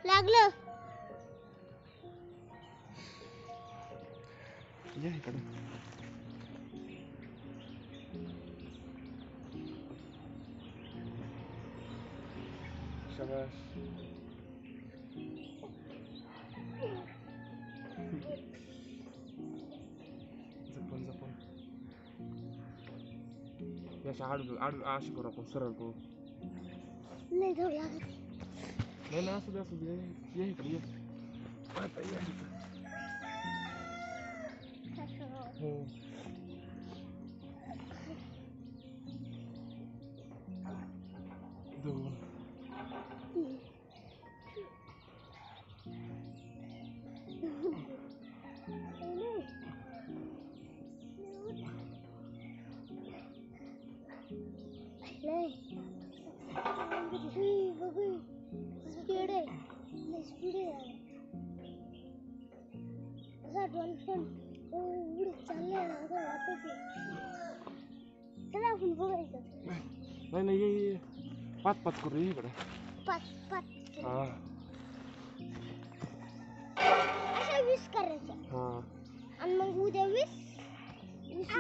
लागलं. या इकडे. शाबाश. जपून जपून. याच्या आडू अशी करू आपण सरळ करू. नाही जाऊ लागत. नाही असू दे असू दे. ये इकडे ये. आता या इकडे. हो. दोन. स्पीड आहे. स्पीड आहे. डॉल्फिन उडत चाललंय ना वाटत. चला आपण बघायचं. नाही नाही ये पाच पाच करू ये इकडे. पाच पाच. हा अशा 20 करायच्या. हा आणि मग उद्या 20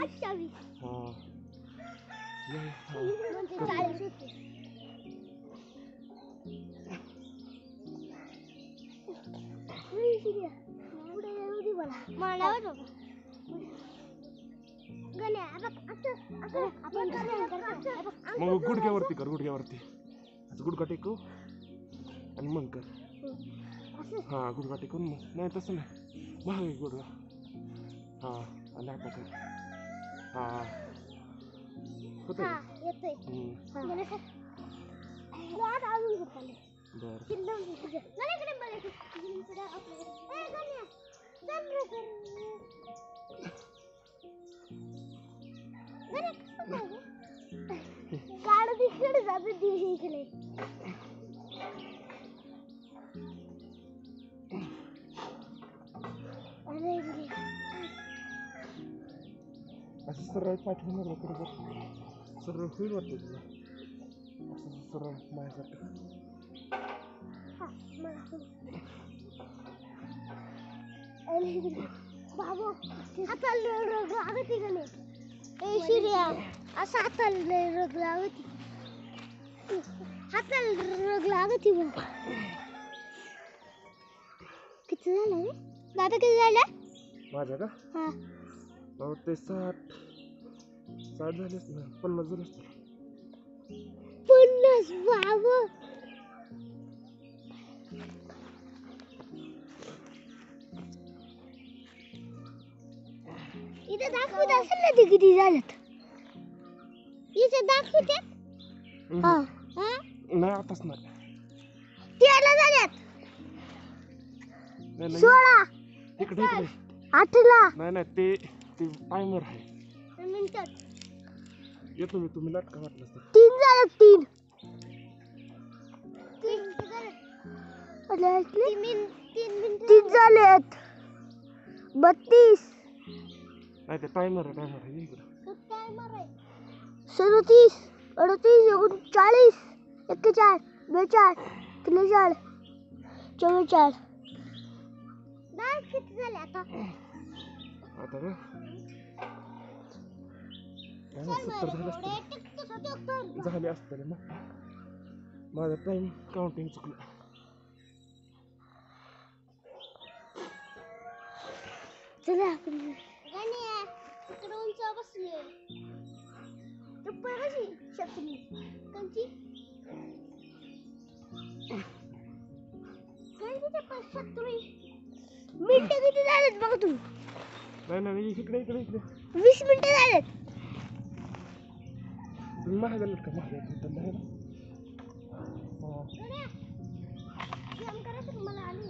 आजच्या 20. हा म्हणजे 40 होते. पुढे येऊ दे मला मग गुडघ्यावरती कर गुडघ्यावरती. गुडघा टेकू आणि मग कर. हा गुडघा टेकून मग. नाही तसं नाही महाग गुडघा. हा आणि आता कर. हा होत येतोय. गाडी तिकडे जाते ती इकडे. असं सरळ पाठवून बरोबर सरळ होईल वाटतं तुला. असं सरळ माझ्यासारखं. बाबू हाताला रोग लागते का नाही. ए शिर्या असं हाताला रोग लागते. हाताला रोग लागते बघ. किती झालं रे दादा? किती झालं माझ्या का? हा बाबा ते 60 झालेच ना. 50 झालेच ना. 50 बाबा. इथे दाखवत असेल ना ते किती झालेत. इथे दाखवते. हा नाही आताच नाही. 13 झालेत. नाही 16 इकडे इकडे. 8 नाही नाही ते ते टायमर आहे. मिनिटात. येतो मी. तुम्ही नाटक वाटलं तर. 3 झालेत. 3 झालेत. 32. नाही ते टायमर आहे इकडे. 37 38 39 41 42 43 44. नाही किती झाले आता? आता का 70 झाले असते ना. माझं टाइम काउंटिंग चुकलं. चला आपण इकडे उंच बसले. चप्पल कशी छत्री कंची चप्पल छत्री. मिनिटं किती झालेत बघा तुम्ही. नाही इकडे इकडे इकडे. 20 मिनिटं झालेत. तुम्ही महाग आलेत का? महाग येत नाही ना. मला आली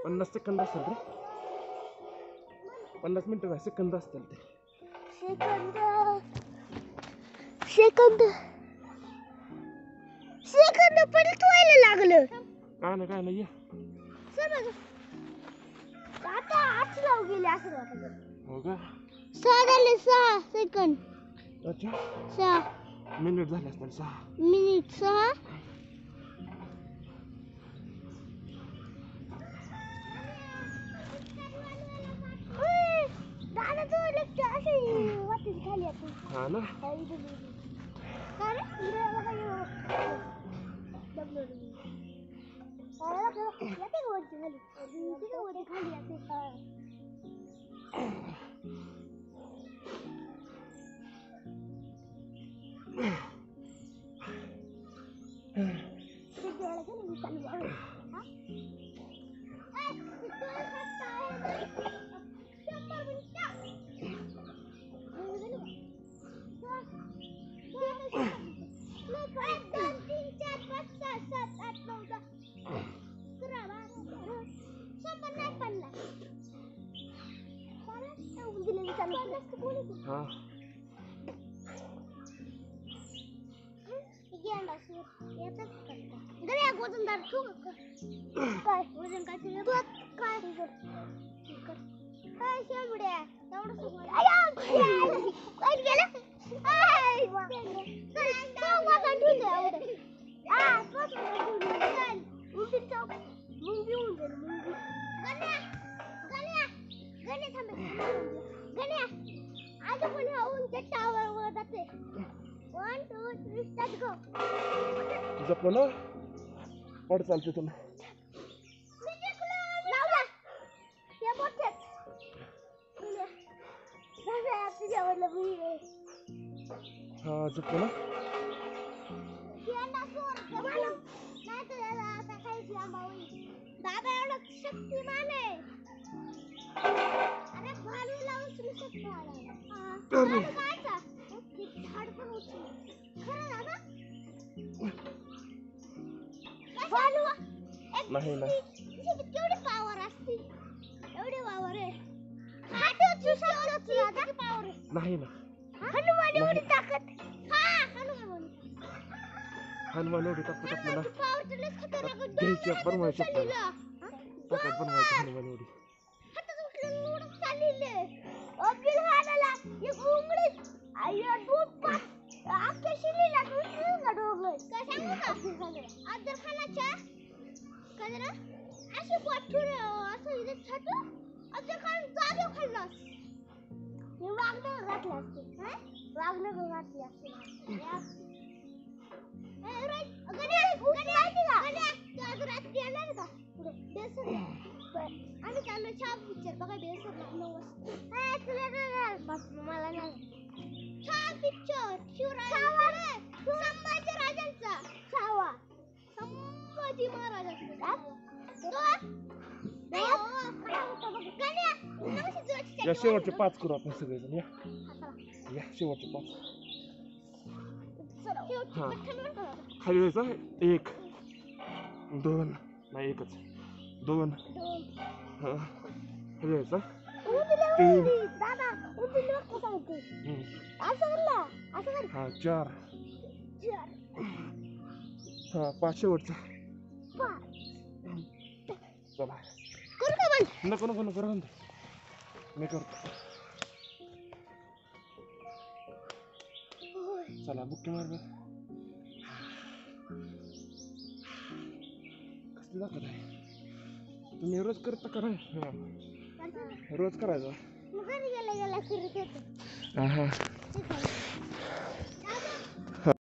पन्नास सेकंद असेल रे 50 मिनिटं काय सेकंद असतील ते सेकंद परत व्हायला लागलं काय नाही ये समज आता आठ लाव गेले असं वाटलं हो का 6 सेकंद अच्छा 6 मिनिट झाले असतील 6 मिनिट 6 दादा तो लक्ष असे वाटत खाली आपण हा ना काय रे बघा येते वरती खाली येते हा वजनदार काय वजन काय काय काय शेंबड्या जपलं ना पड चालते तुला हा जपलं ना दादा एवढा शक्तिमान आहे अरे भालूला उचलू शकतो झाड पण उचलू खरं दादा भालू नाही ना केवढी पावर असते एवढी पावर आहे हात उचलू शकतो दादा पावर नाही ना हनुमान एवढी ताकद हनुमान एवढी ताकद आपल्याला पावर तुला खतरनाक घ्यायची बनवायची आपल्याला ताकद बनवायची हनुमान एवढी हातात उचलून उडत चाललेले अब्दुल खानाला एक उंगडीत आयो दूध पात अख्ख्या शिलीला उचलून गाडवलं काय सांगू का अब्दुल खानाच्या कजरा अशी पाठून असं इथे छाटू अब्दुल खान जागे खाल्लास हे वागणं घातलं असते वागणं घातली असते आम्ही चाललो छाप पिक्चर बघा मला नाही छाप पिक्चर संभाजी राजांचा छावा संभाजी महाराजांचा या शेवटचे 5 करू आपण सगळेजण या शेवटचे 5 हा खाली जायचं 1 2 नाही एकच 2 हा खाली जायचं 3 दादा हा 4 हा 5 शेवटचा चला करू का बंद नको नको नको राहून दे मी करतो चला बुक्की मार बरं कसली दाखवत आहे तुम्ही रोज करता का नाही रोज करायचं गेला फिरत होतो हा